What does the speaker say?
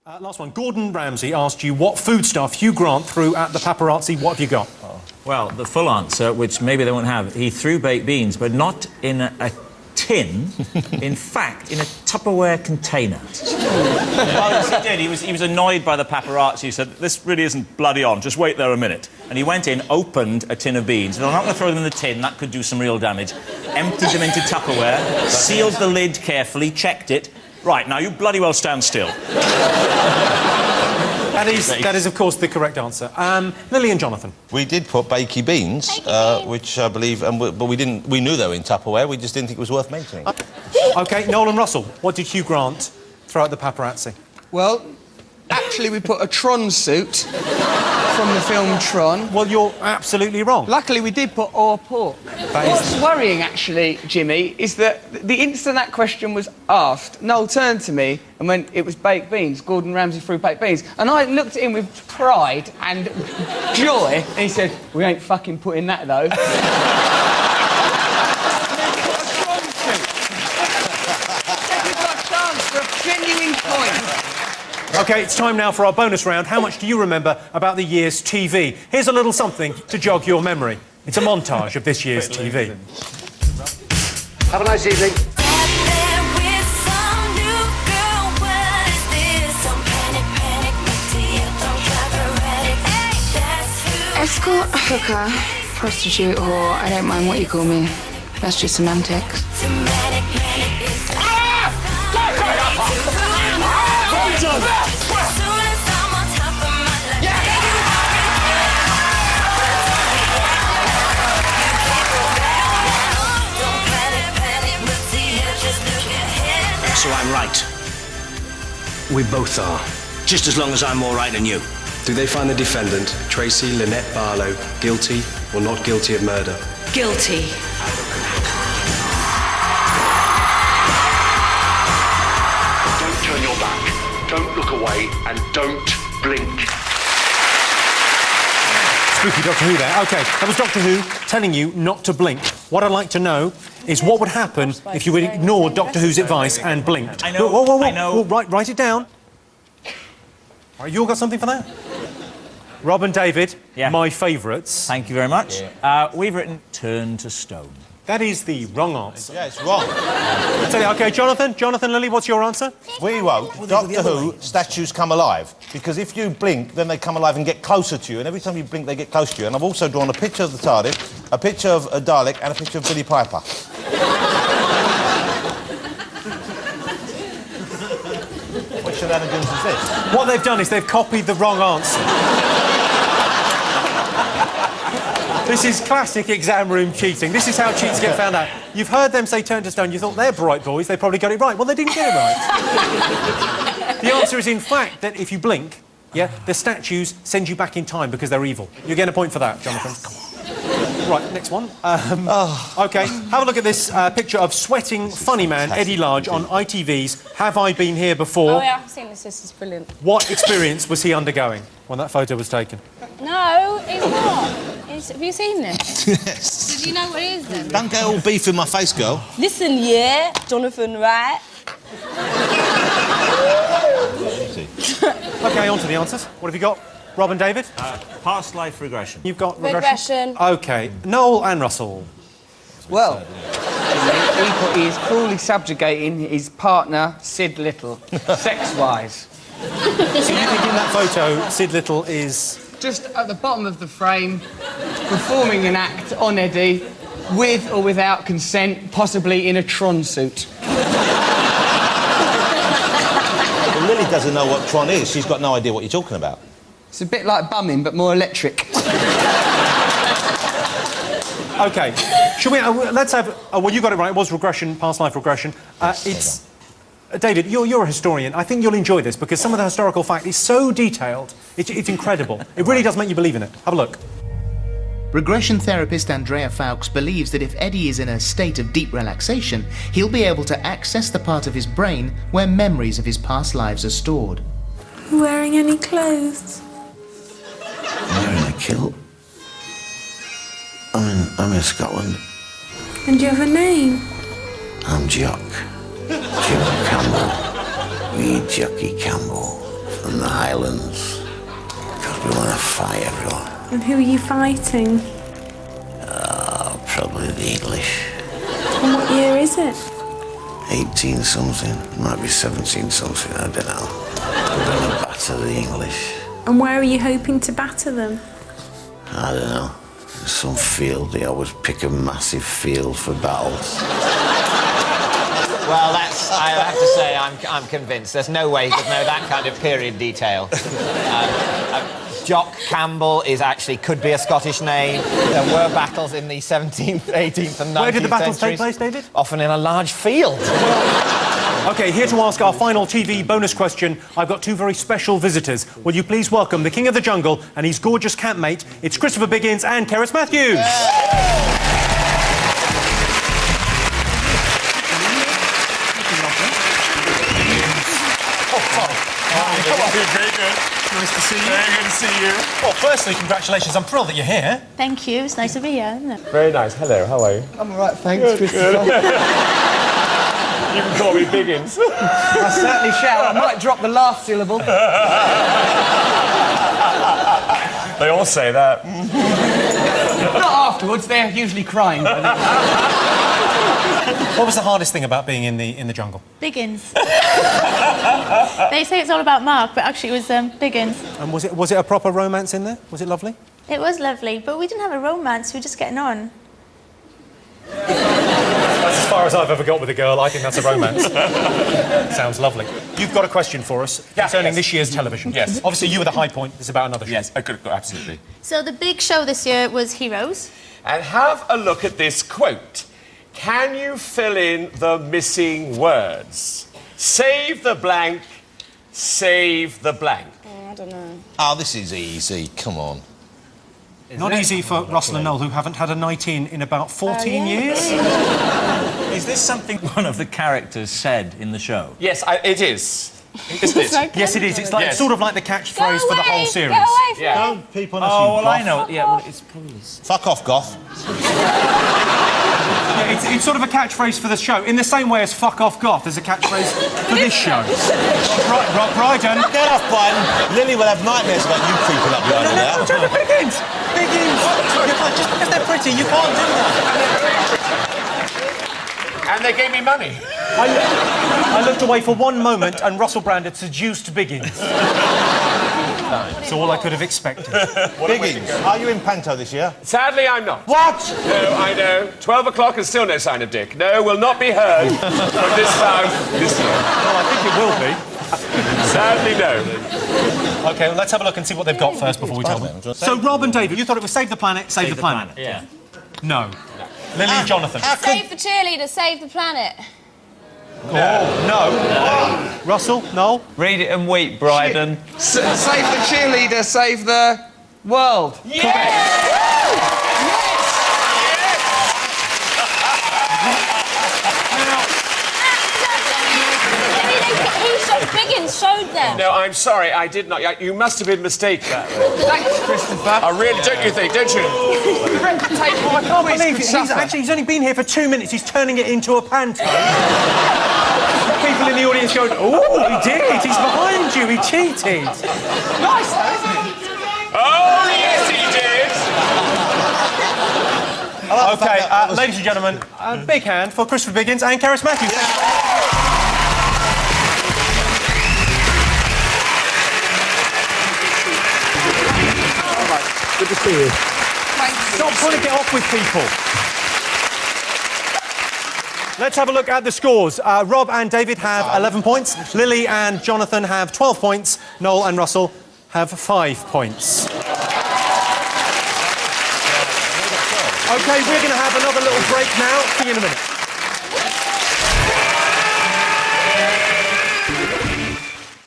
Last one. Gordon Ramsay asked you what foodstuff Hugh Grant threw at the paparazzi. What have you got? Well, the full answer, which maybe they won't have, he threw baked beans, but not in a tin. In fact, in a Tupperware container. Well, yes, he did. He was annoyed by the paparazzi. He said, "This really isn't bloody on. Just wait there a minute." And he went in, opened a tin of beans. And I'm not going to throw them in the tin. That could do some real damage. Emptied them into Tupperware, sealed the lid carefully, checked it. Right, now you bloody well stand still. That is, of course, the correct answer. Lily and Jonathan. We did put bakey beans, which I believe, but we didn't. We knew they were in Tupperware. We just didn't think it was worth mentioning. OK, Noel and Russell, what did Hugh Grant throw at the paparazzi? Well, actually, we put a Tron suit from the film Tron. Well, you're absolutely wrong. Luckily, we did put or pork. What's worrying, actually, Jimmy, is that the instant that question was asked, Noel turned to me and went, "It was baked beans. Gordon Ramsay threw baked beans." And I looked at him with pride and joy, and he said, "We ain't fucking putting that, though." We've got a chance for a genuine point. OK, it's time now for our bonus round. How much do you remember about the year's TV? Here's a little something to jog your memory. It's a montage of this year's TV. Have a nice evening. Escort, hooker, prostitute, whore, I don't mind what you call me. That's just semantics. So I'm right. We both are. Just as long as I'm more right than you. Do they find the defendant, Tracy Lynette Barlow, guilty or not guilty of murder? Guilty. Don't turn your back. Don't look away and don't blink. Spooky Doctor Who there. OK, that was Doctor Who telling you not to blink. What I'd like to know is what would happen if you ignored Doctor Who's advice and blinked. I know, whoa. I know. Write it down. All right, you all got something for that? Rob and David, my favourites. Thank you very much. Yeah. We've written turn to stone. That is the wrong answer. Yeah, it's wrong. OK, Jonathan, Lily, what's your answer? We wrote, Doctor Who, statues come alive. Because if you blink, then they come alive and get closer to you. And every time you blink, they get close to you. And I've also drawn a picture of the TARDIS, a picture of a Dalek, and a picture of Billy Piper. What shenanigans is this? What they've done is they've copied the wrong answer. This is classic exam room cheating. This is how cheats get found out. You've heard them say turn to stone, you thought they're bright boys, they probably got it right. Well, they didn't get it right. The answer is, in fact, that if you blink, the statues send you back in time because they're evil. You get a point for that, Jonathan. Come on. Right, next one. OK, have a look at this picture of sweating funny man Eddie Large on ITV's Have I Been Here Before? Oh, yeah, I've seen this. This is brilliant. What experience was he undergoing when that photo was taken? No, it's not. Have you seen this? Yes. Did you know what it is, then? Don't get all beef in my face, girl. Listen, Jonathan, right? OK, on to the answers. What have you got? Rob and David? Past life regression. You've got regression. OK. Noel and Russell. Well, he is cruelly subjugating his partner, Sid Little, sex-wise. So you think in that photo, Sid Little is... Just at the bottom of the frame, performing an act on Eddie, with or without consent, possibly in a Tron suit. Well, Lily doesn't know what Tron is. She's got no idea what you're talking about. It's a bit like bumming, but more electric. OK. Shall we... let's have... well, you got it right. It was regression, past life regression. It's... David, you're a historian. I think you'll enjoy this because some of the historical fact is so detailed. It's incredible. It really does make you believe in it. Have a look. Regression therapist Andrea Fowkes believes that if Eddie is in a state of deep relaxation, he'll be able to access the part of his brain where memories of his past lives are stored. Wearing any clothes? I'm wearing a kilt. I'm in Scotland. And do you have a name? I'm Jock. Jim Campbell. Wee Jockey Campbell. and the Highlands. Because we want to fight everyone. And who are you fighting? Probably the English. And what year is it? 18 something, might be 17 something, I don't know. We're going to batter the English. And where are you hoping to batter them? I don't know. Some field, they always pick a massive field for battles. Well, I have to say, I'm convinced. There's no way you could know that kind of period detail. Jock Campbell could be a Scottish name. There were battles in the 17th, 18th and 19th Where did the battles centuries. take place, David? Often in a large field. OK, here to ask our final TV bonus question, I've got two very special visitors. Will you please welcome the King of the Jungle and his gorgeous campmate? It's Christopher Biggins and Cerys Matthews. Very good. Nice to see you. Very good to see you. Well, firstly, congratulations. I'm thrilled that you're here. Thank you. It's nice to be here, isn't it? Very nice. Hello, how are you? I'm all right, thanks, Christopher. You can call me Biggins. I certainly shall. I might drop the last syllable. They all say that. Not afterwards, they're usually crying. What was the hardest thing about being in the jungle? Biggins. They say it's all about Mark, but actually it was Biggins. And was it a proper romance in there? Was it lovely? It was lovely, but we didn't have a romance. We were just getting on. That's as far as I've ever got with a girl. I think that's a romance. Sounds lovely. You've got a question for us concerning this year's television. Yes. Obviously, you were the high point. It's about another show. Yes, absolutely. So the big show this year was Heroes. And have a look at this quote. Can you fill in the missing words? Save the blank, save the blank. Oh, I don't know. Oh, this is easy. Come on. Not easy for Russel and Noel, who haven't had a night in about 14 years. Is this something one of the characters said in the show? Yes, it is. Isn't it? Yes, it is. It's like sort of like the catchphrase for the whole series. Go away from Yeah. Don't peep on us, Oh, you well, goth. I know. Yeah, well, it's probably... Fuck off, goth. Yeah, it's sort of a catchphrase for the show, in the same way as "fuck off, goth" is a catchphrase for this show. Rob Brydon. Get off, Brydon. Lily will have nightmares about you creeping up behind her now. No, Biggins! You can't, just because they're pretty, you can't do that. And they gave me money. I looked away for one moment and Russell Brand had seduced Biggins. That's all I could have expected. Biggins, are you in Panto this year? Sadly, I'm not. What? No, I know. 12 o'clock and still no sign of Dick. No, will not be heard from this south this year. Well, I think it will be. Sadly, no. OK, well, let's have a look and see what they've got first before we tell them. So, Rob and David, you thought it was Save the Planet, Save the Planet. Yeah. No. Lily and Jonathan. Save the cheerleader, save the planet. Oh, no. Russell, Noel? Read it and weep, Brydon. Save the cheerleader, save the world. Biggins showed them. No, I'm sorry, I did not. You must have been mistaken. Thanks, Christopher. I really don't you think, don't you? I can't believe it. He's only been here for 2 minutes. He's turning it into a panto. People in the audience going, oh, he did. He's behind you. He cheated. Nice, though, isn't it? Oh, yes, he did. OK, ladies and gentlemen, a big hand for Christopher Biggins and Cerys Matthews. Good to see you. Stop trying to get off with people. Let's have a look at the scores. Rob and David have 11 points. Lily and Jonathan have 12 points. Noel and Russell have 5 points. OK, we're going to have another little break now. See you in a minute.